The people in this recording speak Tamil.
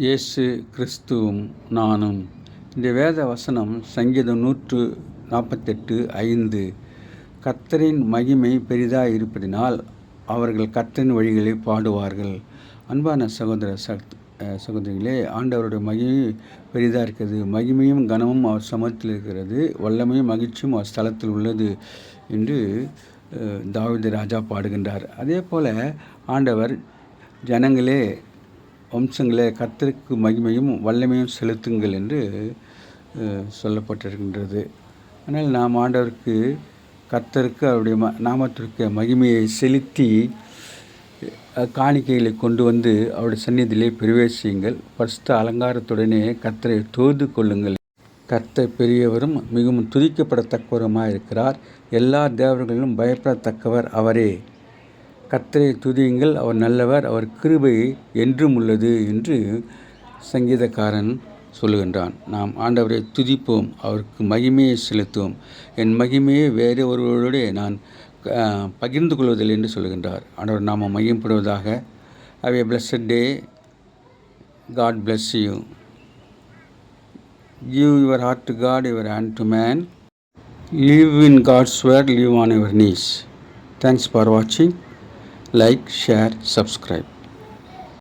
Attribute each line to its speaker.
Speaker 1: இயேசு கிறிஸ்துவும் நானும். இந்த வேத வசனம் சங்கீதம் 148:5. கர்த்தரின் மகிமை பெரிதாக இருப்பதினால் அவர்கள் கர்த்தரின் வழிகளை பாடுவார்கள். அன்பான சகோதரிகளே, ஆண்டவருடைய மகிமை பெரிதாக இருக்கிறது. மகிமையும் கனமும் அவர் சமூகத்தில் இருக்கிறது. வல்லமையும் மகிழ்ச்சியும் அவர் ஸ்தலத்தில் உள்ளது என்று தாவீது ராஜா பாடுகின்றார். அதே போல் ஆண்டவர், ஜனங்களே, வம்சங்களே, கர்த்தருக்கு மகிமையும் வல்லமையும் செலுத்துங்கள் என்று சொல்லப்பட்டிருக்கின்றது. ஆனால் நாம் ஆண்டவருக்கு, கர்த்தருக்கு அவருடைய நாமத்திற்கு மகிமையை செலுத்தி காணிக்கைகளை கொண்டு வந்து அவருடைய சந்நிதியிலே பிரவேசியுங்கள். பரிசுத்த அலங்காரத்துடனே கர்த்தரை தொழுது கொள்ளுங்கள். கர்த்தர் பெரியவரும் மிகவும் துதிக்கப்படத்தக்கவருமாக இருக்கிறார். எல்லா தேவர்களிலும் பயப்படத்தக்கவர் அவரே. கர்த்தரை துதியுங்கள், அவர் நல்லவர், அவர் கிருபை என்றும் உள்ளது என்று சங்கீதக்காரன் சொல்லுகின்றான். நாம் ஆண்டவரை துதிப்போம், அவருக்கு மகிமையை செலுத்துவோம். என் மகிமையை வேறு ஒருவரோடு நான் பகிர்ந்து கொள்வதில்லை என்று சொல்லுகின்றார். ஆண்டவர் நாம மகிமைப்படுவதாக. Have a blessed day. God bless you. Give your heart to God, your hand to man. Live in God's word, live on your knees. Thanks for watching. Like, share, subscribe.